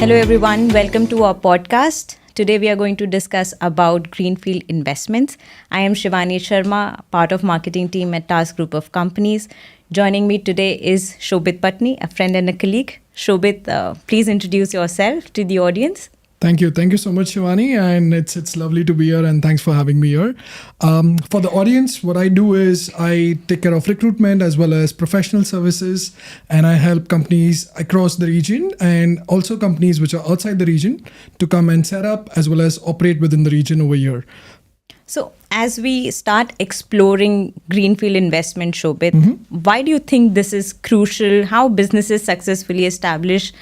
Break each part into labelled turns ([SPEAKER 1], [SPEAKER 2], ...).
[SPEAKER 1] Hello everyone, welcome to our podcast. Today we are going to discuss about Greenfield investments. I am Shivani Sharma, part of marketing team at Task Group of Companies. Joining me today is Shobit Patni, a friend and a colleague. Shobit, please introduce yourself to the audience.
[SPEAKER 2] Thank you so much, Shivani, and it's lovely to be here, and thanks for having me here. For the audience, what I do is I take care of recruitment as well as professional services, and I help companies across the region and also companies which are outside the region to come and set up as well as operate within the region over here.
[SPEAKER 1] So as we start exploring Greenfield investment, Shobit, why do you think this is crucial? How businesses successfully establish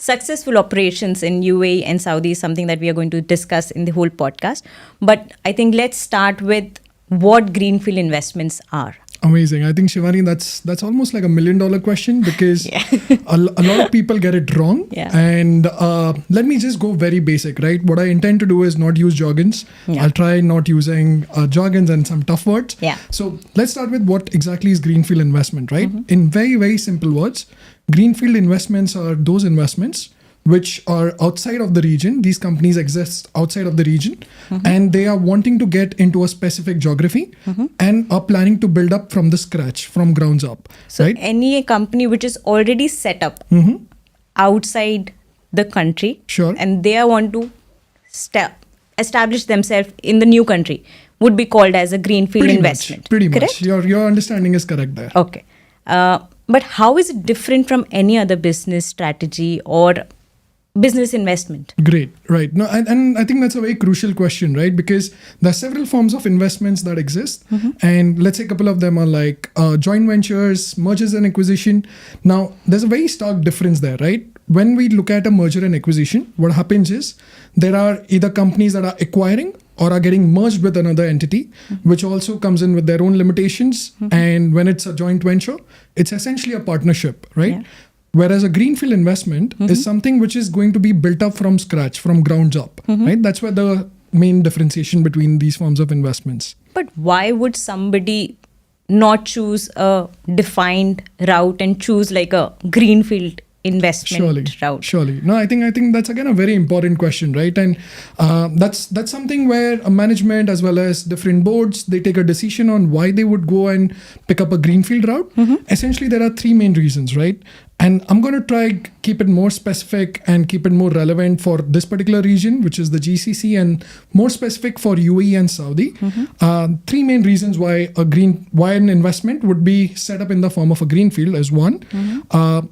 [SPEAKER 1] successful operations in UAE and Saudi is something that we are going to discuss in the whole podcast. But I think let's start with what Greenfield investments are.
[SPEAKER 2] Amazing. I think, Shivani, that's almost like $1 million question because a lot of people get it wrong.
[SPEAKER 1] Yeah.
[SPEAKER 2] And let me just go very basic, right? What I intend to do is not use jargons.
[SPEAKER 1] Yeah.
[SPEAKER 2] I'll try not using jargons and some tough words.
[SPEAKER 1] Yeah.
[SPEAKER 2] So let's start with what exactly is Greenfield investment, right? In very, very simple words, Greenfield investments are those investments which are outside of the region. These companies exist outside of the region and they are wanting to get into a specific geography and are planning to build up from the scratch, from grounds up.
[SPEAKER 1] So
[SPEAKER 2] right?
[SPEAKER 1] any company which is already set up outside the country
[SPEAKER 2] Sure.
[SPEAKER 1] and they want to establish themselves in the new country would be called as a Greenfield investment.
[SPEAKER 2] Pretty
[SPEAKER 1] correct?
[SPEAKER 2] much. Your understanding is correct there.
[SPEAKER 1] Okay. But how is it different from any other business strategy or business investment?
[SPEAKER 2] Great, right. No, and I think that's a very crucial question, right? Because there are several forms of investments that exist. And let's say a couple of them are like joint ventures, mergers and acquisition. Now, there's a very stark difference there, right? When we look at a merger and acquisition, what happens is there are either companies that are acquiring or are getting merged with another entity, which also comes in with their own limitations. And when it's a joint venture, it's essentially a partnership, right?
[SPEAKER 1] Yeah.
[SPEAKER 2] Whereas a Greenfield investment is something which is going to be built up from scratch, from grounds up, right? That's where the main differentiation between these forms of investments.
[SPEAKER 1] But why would somebody not choose a defined route and choose like a Greenfield investment route?
[SPEAKER 2] Surely. No, I think that's again a very important question, right? And that's something where a management as well as different boards, they take a decision on why they would go and pick up a Greenfield route. Essentially, there are three main reasons, right? And I'm going to try keep it more specific and keep it more relevant for this particular region, which is the GCC, and more specific for UAE and Saudi. Three main reasons why an investment would be set up in the form of a Greenfield is one,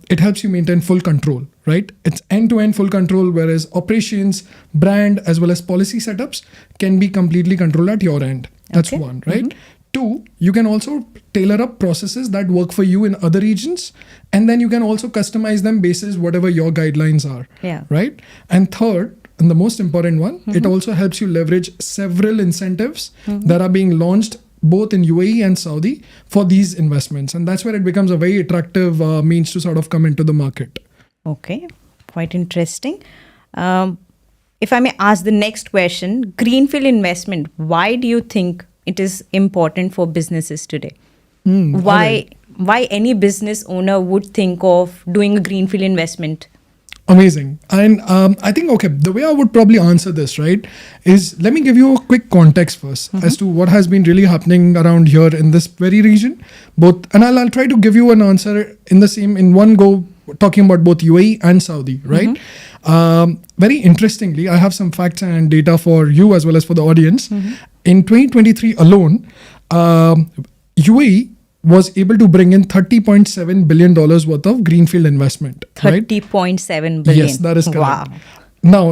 [SPEAKER 2] it helps you maintain full control, right? It's end-to-end full control, whereas operations, brand, as well as policy setups can be completely controlled at your end. That's one, right? Two, you can also tailor up processes that work for you in other regions, and then you can also customize them basis whatever your guidelines are, right? And third, and the most important one, it also helps you leverage several incentives that are being launched both in UAE and Saudi for these investments. And that's where it becomes a very attractive means to sort of come into the market.
[SPEAKER 1] Okay, quite interesting. If I may ask the next question, Greenfield investment, why do you think it is important for businesses today? Why any business owner would think of doing a Greenfield investment?
[SPEAKER 2] Amazing. And I think, okay, the way I would probably answer this, right, is let me give you a quick context first as to what has been really happening around here in this very region. And I'll try to give you an answer in one go, talking about both UAE and Saudi, right? Very interestingly, I have some facts and data for you as well as for the audience. In 2023 alone, UAE was able to bring in $30.7 billion worth of Greenfield investment.
[SPEAKER 1] 30.7 billion.
[SPEAKER 2] Yes, that is correct.
[SPEAKER 1] Wow.
[SPEAKER 2] Now,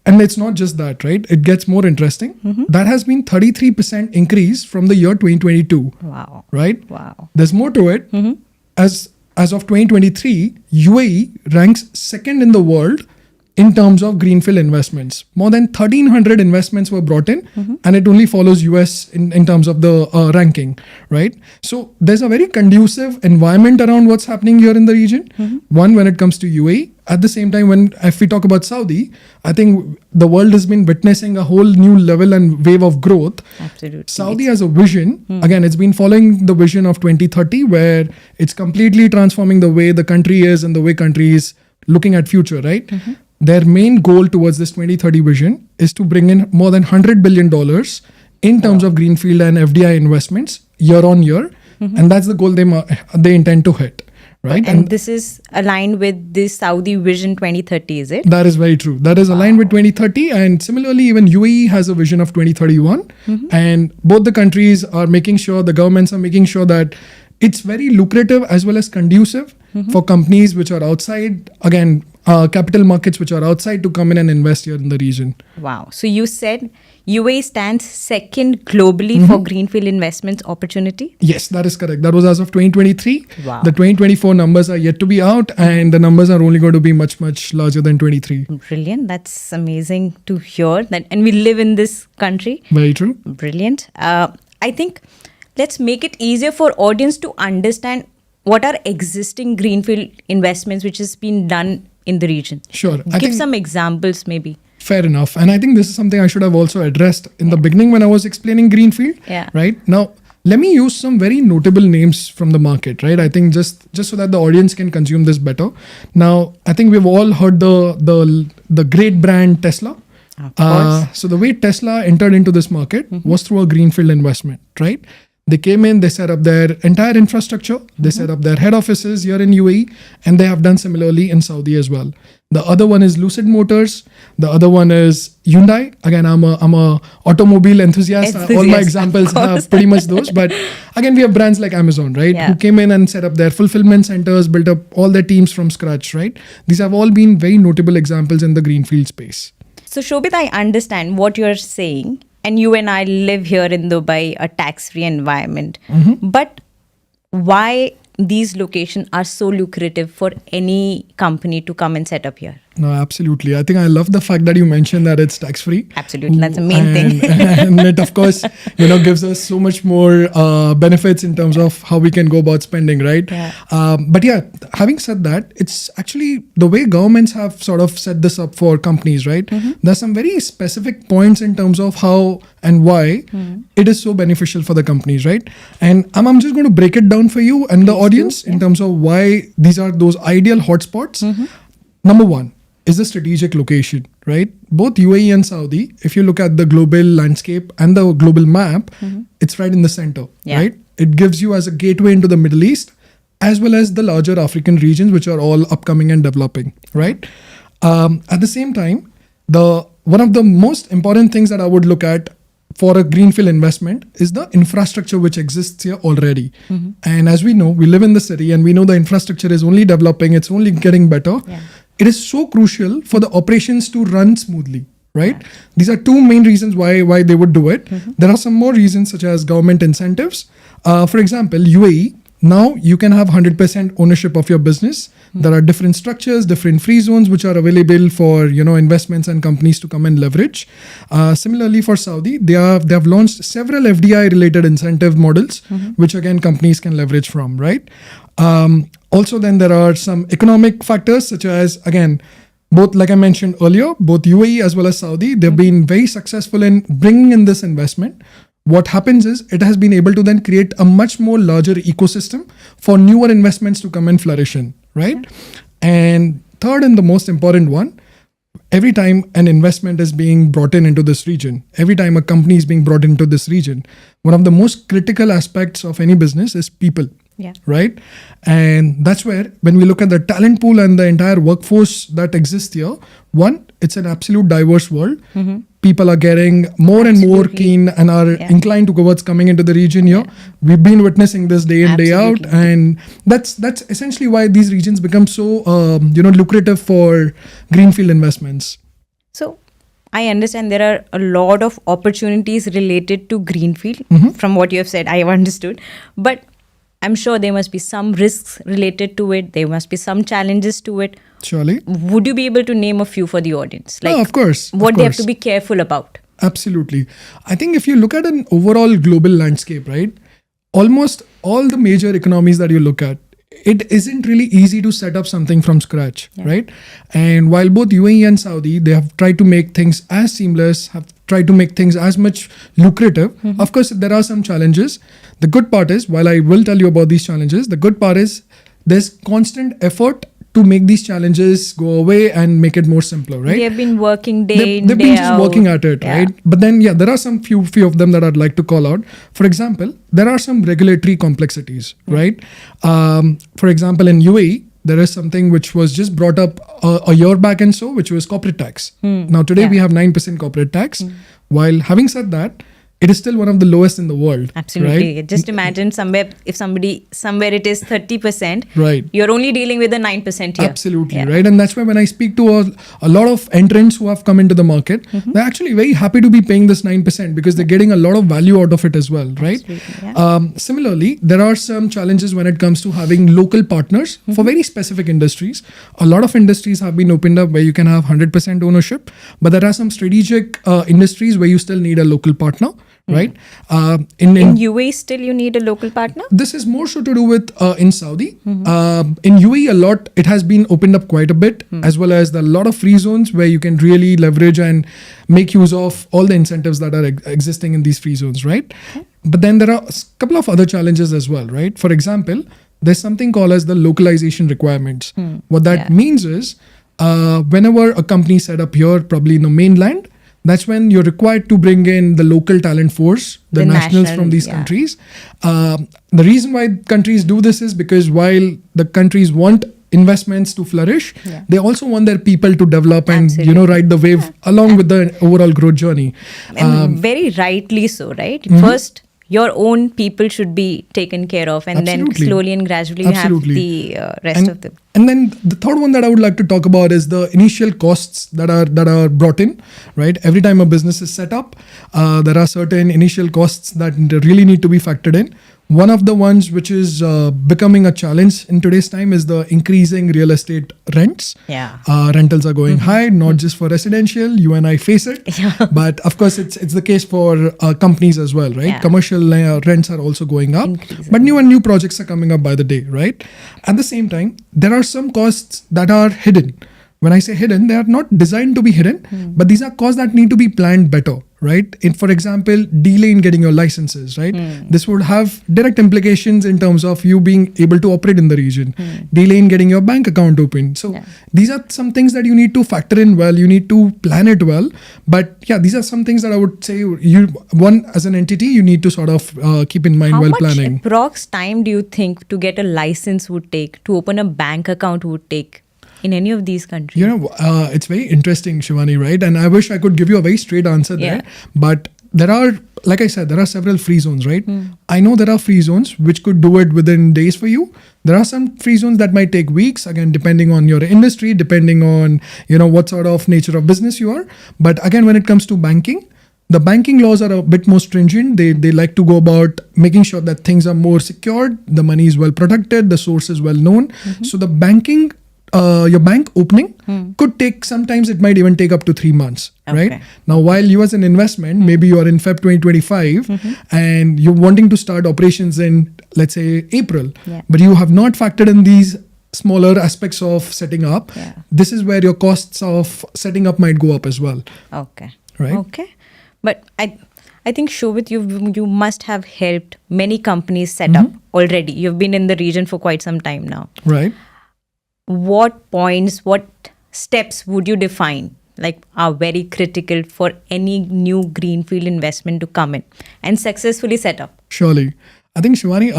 [SPEAKER 2] and it's not just that, right? It gets more interesting. That has been 33% increase from the year 2022.
[SPEAKER 1] Wow.
[SPEAKER 2] Right?
[SPEAKER 1] Wow.
[SPEAKER 2] There's more to it. As of 2023, UAE ranks second in the world in terms of Greenfield investments. More than 1,300 investments were brought in, and it only follows US in terms of the ranking, right? So there's a very conducive environment around what's happening here in the region. One, when it comes to UAE. At the same time, if we talk about Saudi, I think the world has been witnessing a whole new level and wave of growth.
[SPEAKER 1] Absolutely.
[SPEAKER 2] Saudi has a vision. Again, it's been following the vision of 2030, where it's completely transforming the way the country is and the way country is looking at future, right? their main goal towards this 2030 vision is to bring in more than $100 billion in terms of greenfield and FDI investments year on year. And that's the goal they intend to hit. Right.
[SPEAKER 1] And this is aligned with the Saudi Vision 2030, is it?
[SPEAKER 2] That is very true. That is aligned with 2030. And similarly, even UAE has a vision of 2031. And both the countries are making sure, the governments are making sure that it's very lucrative as well as conducive for companies which are outside, again, capital markets which are outside to come in and invest here in the region.
[SPEAKER 1] Wow. So you said UAE stands second globally for greenfield investments opportunity?
[SPEAKER 2] Yes, that is correct. That was as of 2023.
[SPEAKER 1] Wow.
[SPEAKER 2] The 2024 numbers are yet to be out, and the numbers are only going to be much, much larger than 23.
[SPEAKER 1] Brilliant. That's amazing to hear. That, and we live in this country.
[SPEAKER 2] Very true.
[SPEAKER 1] Brilliant. I think let's make it easier for audience to understand what are existing greenfield investments which has been done in the region.
[SPEAKER 2] Sure.
[SPEAKER 1] Give some examples maybe.
[SPEAKER 2] Fair enough. And I think this is something I should have also addressed in the beginning when I was explaining Greenfield.
[SPEAKER 1] Yeah.
[SPEAKER 2] Right. Now, let me use some very notable names from the market, right? I think just so that the audience can consume this better. Now, I think we've all heard the great brand Tesla.
[SPEAKER 1] Of course.
[SPEAKER 2] So the way Tesla entered into this market was through a greenfield investment, right? They came in, they set up their entire infrastructure, they set up their head offices here in UAE, and they have done similarly in Saudi as well. The other one is Lucid Motors. The other one is Hyundai. Again, I'm a automobile enthusiast. All my examples have pretty much those. But again, we have brands like Amazon, right?
[SPEAKER 1] Yeah.
[SPEAKER 2] Who came in and set up their fulfillment centers, built up all their teams from scratch, right? These have all been very notable examples in the greenfield space.
[SPEAKER 1] So Shobit, I understand what you're saying. And you and I live here in Dubai, a tax-free environment. But why these locations are so lucrative for any company to come and set up here?
[SPEAKER 2] No, absolutely. I think I love the fact that you mentioned that it's tax-free.
[SPEAKER 1] Absolutely. That's the main thing.
[SPEAKER 2] And it, of course, gives us so much more benefits in terms of how we can go about spending, right?
[SPEAKER 1] Yeah.
[SPEAKER 2] But yeah, having said that, it's actually the way governments have sort of set this up for companies, right? There's some very specific points in terms of how and why it is so beneficial for the companies, right? And I'm just going to break it down for you and the audience in terms of why these are those ideal hotspots. Number one is the strategic location, right? Both UAE and Saudi, if you look at the global landscape and the global map, it's right in the center, right? It gives you as a gateway into the Middle East, as well as the larger African regions, which are all upcoming and developing, right? At the same time, one of the most important things that I would look at for a greenfield investment is the infrastructure which exists here already. And as we know, we live in the city and we know the infrastructure is only developing, it's only getting better. It is so crucial for the operations to run smoothly, right? These are two main reasons why they would do it. There are some more reasons such as government incentives. For example, UAE, now you can have 100% ownership of your business. There are different structures, different free zones which are available for investments and companies to come and leverage. Similarly for Saudi, they have launched several FDI related incentive models, which again companies can leverage from, right? Also then there are some economic factors such as, again, both, like I mentioned earlier, both UAE as well as Saudi, they've been very successful in bringing in this investment. What happens is it has been able to then create a much more larger ecosystem for newer investments to come and flourish in, right? And third and the most important one, every time an investment is being brought into this region, every time a company is being brought into this region, one of the most critical aspects of any business is people. Right? And that's where, when we look at the talent pool and the entire workforce that exists here, one, it's an absolute diverse world. People are getting more and more keen and are inclined towards coming into the region here. We've been witnessing this day in, day out. And that's essentially why these regions become so, lucrative for greenfield investments.
[SPEAKER 1] So I understand there are a lot of opportunities related to greenfield. From what you have said, I have understood. But I'm sure there must be some risks related to it. There must be some challenges to it.
[SPEAKER 2] Surely.
[SPEAKER 1] Would you be able to name a few for the audience?
[SPEAKER 2] Like, of course.
[SPEAKER 1] What they have to be careful about?
[SPEAKER 2] Absolutely. I think if you look at an overall global landscape, right, almost all the major economies that you look at, it isn't really easy to set up something from scratch, right? And while both UAE and Saudi, they have tried to make things as seamless, have tried to make things as much lucrative. Of course, there are some challenges. The good part is, while I will tell you about these challenges, the good part is there's constant effort to make these challenges go away and make it more simpler, right?
[SPEAKER 1] They have been working day
[SPEAKER 2] They've
[SPEAKER 1] in,
[SPEAKER 2] been
[SPEAKER 1] day
[SPEAKER 2] just
[SPEAKER 1] out.
[SPEAKER 2] working at it, right? But then, there are some few of them that I'd like to call out. For example, there are some regulatory complexities, right? For example, in UAE, there is something which was just brought up a year back and so, which was corporate tax. Now, today we have 9% corporate tax. While having said that, it is still one of the lowest in the world.
[SPEAKER 1] Absolutely.
[SPEAKER 2] Right?
[SPEAKER 1] Just imagine somewhere it is 30%,
[SPEAKER 2] Right.
[SPEAKER 1] you're only dealing with the 9% here.
[SPEAKER 2] Absolutely,
[SPEAKER 1] Yeah.
[SPEAKER 2] right? And that's why when I speak to a lot of entrants who have come into the market, they're actually very happy to be paying this 9% because they're getting a lot of value out of it as well, right?
[SPEAKER 1] Absolutely, yeah.
[SPEAKER 2] Similarly, there are some challenges when it comes to having local partners for very specific industries. A lot of industries have been opened up where you can have 100% ownership, but there are some strategic industries where you still need a local partner. Right.
[SPEAKER 1] In UAE, still you need a local partner?
[SPEAKER 2] This is more so to do with in Saudi. In UAE, it has been opened up quite a bit, as well as there are a lot of free zones where you can really leverage and make use of all the incentives that are existing in these free zones, right? Okay. But then there are a couple of other challenges as well, right? For example, there's something called as the localization requirements. What that means is whenever a company set up here, probably in the mainland, that's when you're required to bring in the local talent force, the nationals from these countries. The reason why countries do this is because while the countries want investments to flourish, they also want their people to develop and ride the wave along with the overall growth journey.
[SPEAKER 1] And very rightly so, right? First, your own people should be taken care of, and then slowly and gradually you have the rest of them.
[SPEAKER 2] And then the third one that I would like to talk about is the initial costs that are brought in, right? Every time a business is set up, there are certain initial costs that really need to be factored in. One of the ones which is becoming a challenge in today's time is the increasing real estate rents.
[SPEAKER 1] Yeah.
[SPEAKER 2] Rentals are going high, not just for residential. You and I face it. But of course, it's the case for companies as well, right? Commercial rents are also going up. But new projects are coming up by the day, right? At the same time, there are some costs that are hidden. When I say hidden, they are not designed to be hidden, but these are costs that need to be planned better, right? For example, delay in getting your licenses, right? This would have direct implications in terms of you being able to operate in the region. Delay in getting your bank account open. So these are some things that you need to factor in well. You need to plan it well. But these are some things that I would say one as an entity, you need to sort of keep in mind while planning.
[SPEAKER 1] How much approx time do you think to get a license would take, to open a bank account would take? In any of these countries?
[SPEAKER 2] It's very interesting, Shivani, right? And I wish I could give you a very straight answer there. But there are, like I said, there are several free zones, right? I know there are free zones which could do it within days for you. There are some free zones that might take weeks, again, depending on your industry, depending on, what sort of nature of business you are. But again, when it comes to banking, the banking laws are a bit more stringent. They like to go about making sure that things are more secured, the money is well protected, the source is well known. So the banking your bank opening could take, sometimes it might even take up to 3 months, right? Now, while you as an investment, maybe you are in Feb 2025 and you're wanting to start operations in, let's say, April, but you have not factored in these smaller aspects of setting up. This is where your costs of setting up might go up as well. Right?
[SPEAKER 1] But I think, Shobit, you must have helped many companies set up already. You've been in the region for quite some time now.
[SPEAKER 2] Right.
[SPEAKER 1] What points, what steps would you define are very critical for any new greenfield investment to come in and successfully set up?
[SPEAKER 2] Surely. I think, Shivani,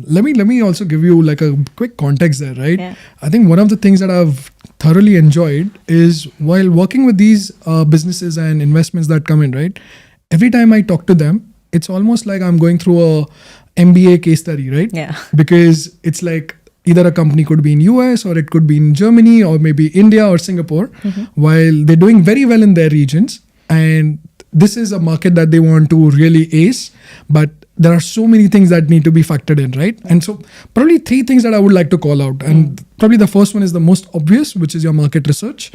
[SPEAKER 2] let me also give you a quick context there, right? I think one of the things that I've thoroughly enjoyed is while working with these businesses and investments that come in, right? Every time I talk to them, it's almost like I'm going through a MBA case study, right? Because it's like, either a company could be in US or it could be in Germany or maybe India or Singapore, while they're doing very well in their regions. And this is a market that they want to really ace, but there are so many things that need to be factored in, right? And so probably 3 things that I would like to call out. And probably the first one is the most obvious, which is your market research.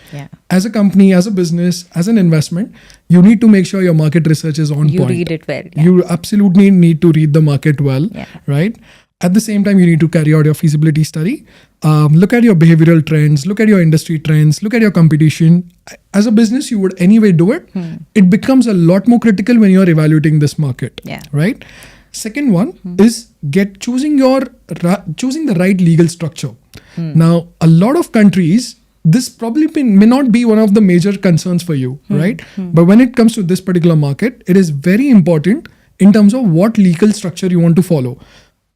[SPEAKER 2] As a company, as a business, as an investment, you need to make sure your market research is on point.
[SPEAKER 1] You read it well.
[SPEAKER 2] You absolutely need to read the market well, right? At the same time, you need to carry out your feasibility study. Look at your behavioral trends, look at your industry trends, look at your competition. As a business, you would anyway do it. It becomes a lot more critical when you're evaluating this market, right? Second one is choosing the right legal structure. Now, a lot of countries, this probably may not be one of the major concerns for you, right? But when it comes to this particular market, it is very important in terms of what legal structure you want to follow.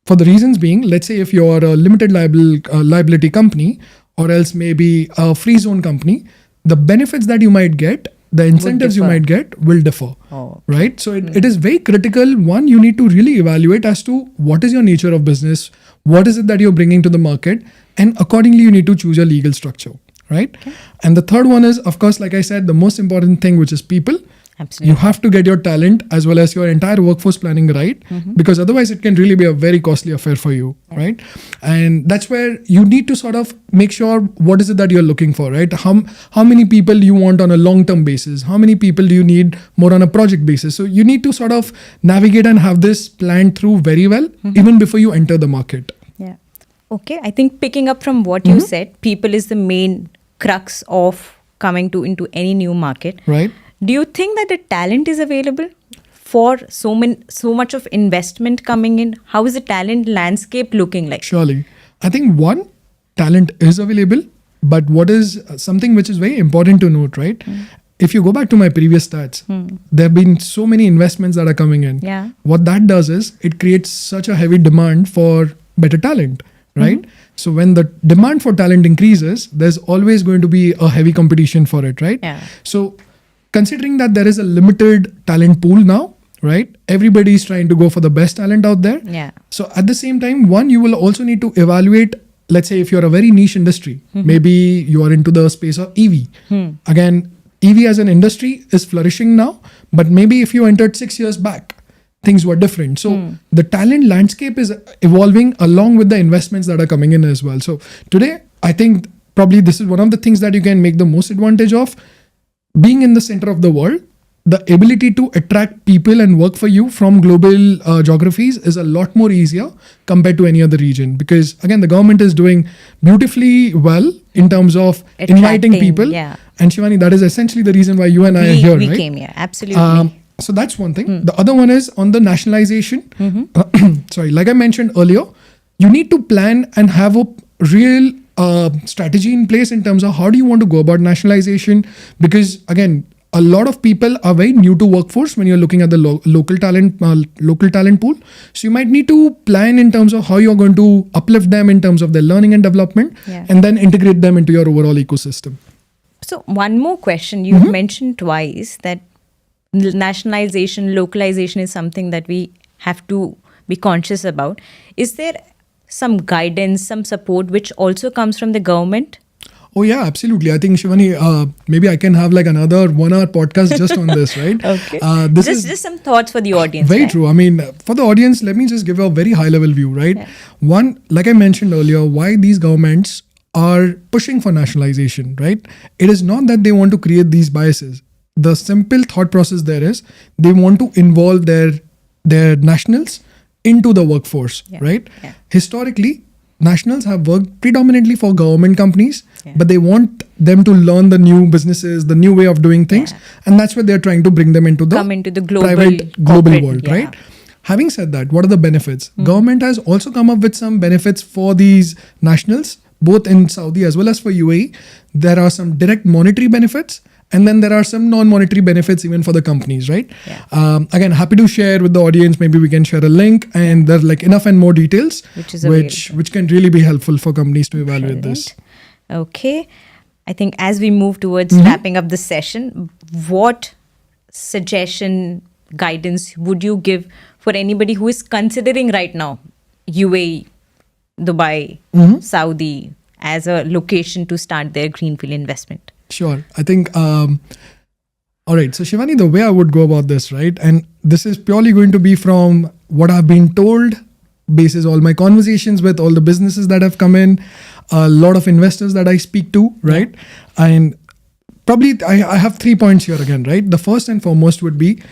[SPEAKER 2] For the reasons being, let's say if you're a limited liability company, or else maybe a free zone company, the benefits that you might get, the incentives you might get will differ, right? So it is very critical. One, you need to really evaluate as to what is your nature of business, what is it that you're bringing to the market, and accordingly, you need to choose your legal structure, right? Okay. And the third one is, of course, like I said, the most important thing, which is people.
[SPEAKER 1] Absolutely.
[SPEAKER 2] You have to get your talent as well as your entire workforce planning right, because otherwise it can really be a very costly affair for you, right? And that's where you need to sort of make sure what is it that you're looking for, right? How many people you want on a long-term basis? How many people do you need more on a project basis? So you need to sort of navigate and have this planned through very well, even before you enter the market.
[SPEAKER 1] Yeah. Okay. I think picking up from what you said, people is the main crux of coming into any new market.
[SPEAKER 2] Right.
[SPEAKER 1] Do you think that the talent is available for so much of investment coming in? How is the talent landscape looking like?
[SPEAKER 2] Surely. I think one, talent is available, but what is something which is very important to note, right? If you go back to my previous stats, there have been so many investments that are coming in.
[SPEAKER 1] Yeah.
[SPEAKER 2] What that does is it creates such a heavy demand for better talent, right? So when the demand for talent increases, there's always going to be a heavy competition for it, right?
[SPEAKER 1] Yeah.
[SPEAKER 2] So considering that there is a limited talent pool now, right? Everybody is trying to go for the best talent out there.
[SPEAKER 1] Yeah.
[SPEAKER 2] So at the same time, one, you will also need to evaluate, let's say if you're a very niche industry, maybe you are into the space of EV. Again, EV as an industry is flourishing now, but maybe if you entered 6 years back, things were different. So the talent landscape is evolving along with the investments that are coming in as well. So today, I think probably this is one of the things that you can make the most advantage of. Being in the center of the world, the ability to attract people and work for you from global geographies is a lot more easier compared to any other region, because again, the government is doing beautifully well in terms of inviting people.
[SPEAKER 1] Yeah.
[SPEAKER 2] And Shivani, that is essentially the reason why you and I are here,
[SPEAKER 1] we
[SPEAKER 2] right?
[SPEAKER 1] came here, absolutely.
[SPEAKER 2] So that's one thing. The other one is on the nationalization. Sorry, like I mentioned earlier, you need to plan and have a real strategy in place in terms of how do you want to go about nationalization, because again, a lot of people are very new to workforce when you're looking at the local talent pool. So you might need to plan in terms of how you're going to uplift them in terms of their learning and development, and then integrate them into your overall ecosystem.
[SPEAKER 1] So one more question. You mentioned twice that nationalization, localization is something that we have to be conscious about. Is there some guidance, some support which also comes from the government?
[SPEAKER 2] Oh yeah, absolutely. I think Shivani, maybe I can have like another 1 hour podcast just on this, right?
[SPEAKER 1] Okay. Just some thoughts for the audience.
[SPEAKER 2] Very
[SPEAKER 1] right?
[SPEAKER 2] true. I mean, for the audience, let me just give a very high level view, right? Yeah. One, like I mentioned earlier, why these governments are pushing for nationalization, right? It is not that they want to create these biases. The simple thought process there is they want to involve their nationals into the workforce, right? Yeah. Historically, nationals have worked predominantly for government companies, but they want them to learn the new businesses, the new way of doing things, and that's where they're trying to bring them into the global world, right? Having said that, what are the benefits? Government has also come up with some benefits for these nationals, both in Saudi as well as for UAE. There are some direct monetary benefits, and then there are some non-monetary benefits even for the companies, right? Yeah. Again, happy to share with the audience. Maybe we can share a link, and there's like enough and more details, which can really be helpful for companies to evaluate this.
[SPEAKER 1] Okay. I think as we move towards wrapping up the session, what suggestion, guidance would you give for anybody who is considering right now UAE, Dubai, Saudi as a location to start their greenfield investment?
[SPEAKER 2] Sure. I think, all right. So Shivani, the way I would go about this, right? And this is purely going to be from what I've been told, basis all my conversations with all the businesses that have come in, a lot of investors that I speak to, right? And probably I have 3 points here again, right? The first and foremost would be,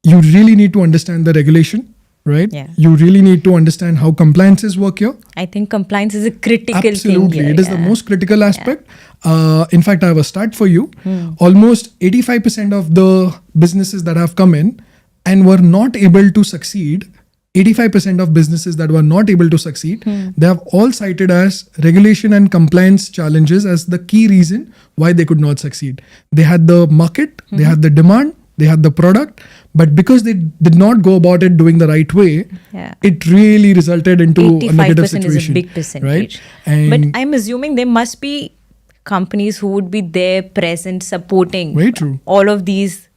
[SPEAKER 2] you really need to understand the regulation. Right? Yeah. You really need to understand how compliances work here.
[SPEAKER 1] I think compliance is a critical
[SPEAKER 2] Absolutely.
[SPEAKER 1] thing here.
[SPEAKER 2] It is the most critical aspect. In fact, I have a stat for you. Almost 85% of the businesses that have come in and were not able to succeed 85% of businesses that were not able to succeed, they have all cited as regulation and compliance challenges as the key reason why they could not succeed. They had the market, they had the demand, they had the product, but because they did not go about it doing the right way, it really resulted into a negative
[SPEAKER 1] 85%
[SPEAKER 2] situation.
[SPEAKER 1] is a big percentage.
[SPEAKER 2] Right? And
[SPEAKER 1] But I'm assuming there must be companies who would be there, present, supporting
[SPEAKER 2] very true.
[SPEAKER 1] all of these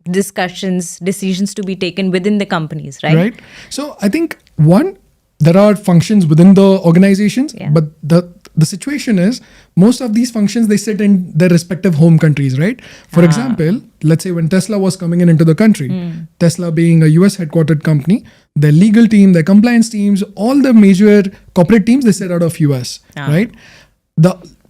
[SPEAKER 1] discussions, decisions to be taken within the companies, right?
[SPEAKER 2] Right. So I think one, there are functions within the organizations, but the situation is most of these functions, they sit in their respective home countries, right? For example, let's say when Tesla was coming into the country, Tesla being a US headquartered company, their legal team, their compliance teams, all the major corporate teams, they sit out of US, right?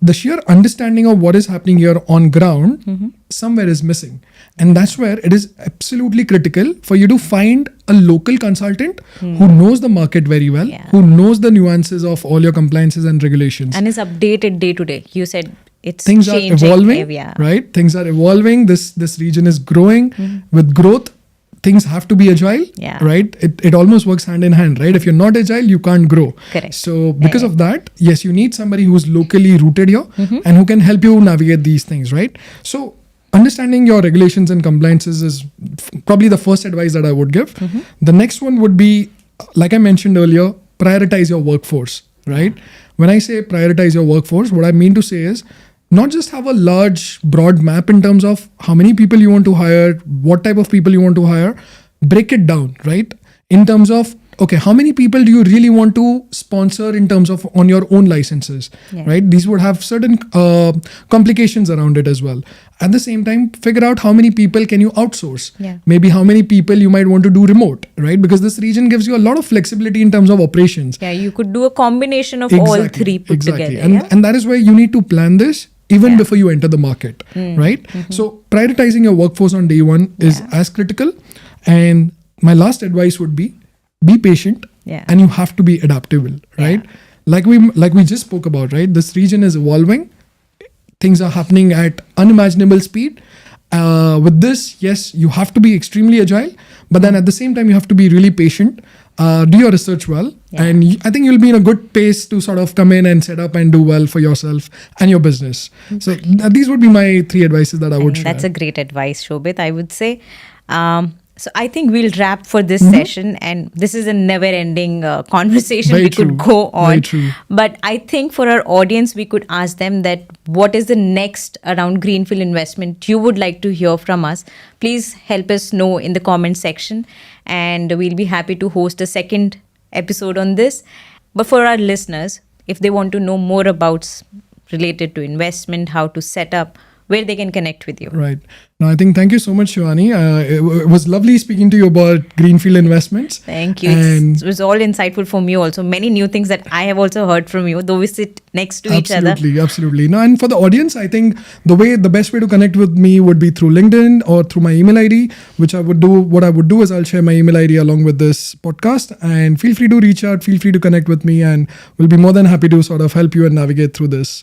[SPEAKER 2] The sheer understanding of what is happening here on ground somewhere is missing. And that's where it is absolutely critical for you to find a local consultant who knows the market very well, who knows the nuances of all your compliances and regulations.
[SPEAKER 1] And is updated day to day. You said it's
[SPEAKER 2] Things are
[SPEAKER 1] changing,
[SPEAKER 2] evolving, right? Things are evolving. This region is growing. With growth, things have to be agile, right? It almost works hand in hand, right? If you're not agile, you can't grow.
[SPEAKER 1] Correct.
[SPEAKER 2] So because of that, yes, you need somebody who's locally rooted here and who can help you navigate these things, right? So understanding your regulations and compliances is probably the first advice that I would give. The next one would be, like I mentioned earlier, prioritize your workforce, right? When I say prioritize your workforce, what I mean to say is not just have a large, broad map in terms of how many people you want to hire, what type of people you want to hire, break it down, right? In terms of, okay, how many people do you really want to sponsor in terms of on your own licenses, right? These would have certain complications around it as well. At the same time, figure out how many people can you outsource. Maybe how many people you might want to do remote, right? Because this region gives you a lot of flexibility in terms of operations.
[SPEAKER 1] Yeah, you could do a combination of all three put together.
[SPEAKER 2] And that is where you need to plan this even before you enter the market, right? So prioritizing your workforce on day one is as critical. And my last advice would be patient and you have to be adaptable, right? Like we just spoke about, right? This region is evolving. Things are happening at unimaginable speed. With this, yes, you have to be extremely agile, but then at the same time, you have to be really patient. Do your research well, and I think you'll be in a good pace to sort of come in and set up and do well for yourself and your business. So these would be my 3 advices that I would share.
[SPEAKER 1] That's a great advice, Shobit, I would say. So I think we'll wrap for this session, and this is a never-ending conversation.
[SPEAKER 2] Very
[SPEAKER 1] we
[SPEAKER 2] true.
[SPEAKER 1] could go on.
[SPEAKER 2] Very true.
[SPEAKER 1] But I think for our audience, we could ask them that what is the next around Greenfield investment you would like to hear from us. Please help us know in the comment section, and we'll be happy to host a second episode on this. But for our listeners, if they want to know more about related to investment, how to set up, where they can connect with you.
[SPEAKER 2] Right. Now, I think thank you so much, Shivani. It was lovely speaking to you about Greenfield investments.
[SPEAKER 1] Thank you.
[SPEAKER 2] And
[SPEAKER 1] it was all insightful for me also. Many new things that I have also heard from you, though we sit next to each other.
[SPEAKER 2] Absolutely. No, and for the audience, I think the best way to connect with me would be through LinkedIn or through my email ID, which I would do. What I would do is I'll share my email ID along with this podcast, and feel free to reach out, feel free to connect with me, and we'll be more than happy to sort of help you and navigate through this.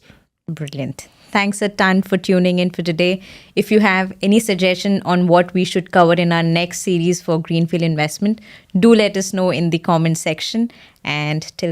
[SPEAKER 1] Brilliant. Thanks a ton for tuning in for today. If you have any suggestion on what we should cover in our next series for Greenfield investment, do let us know in the comment section. And till then,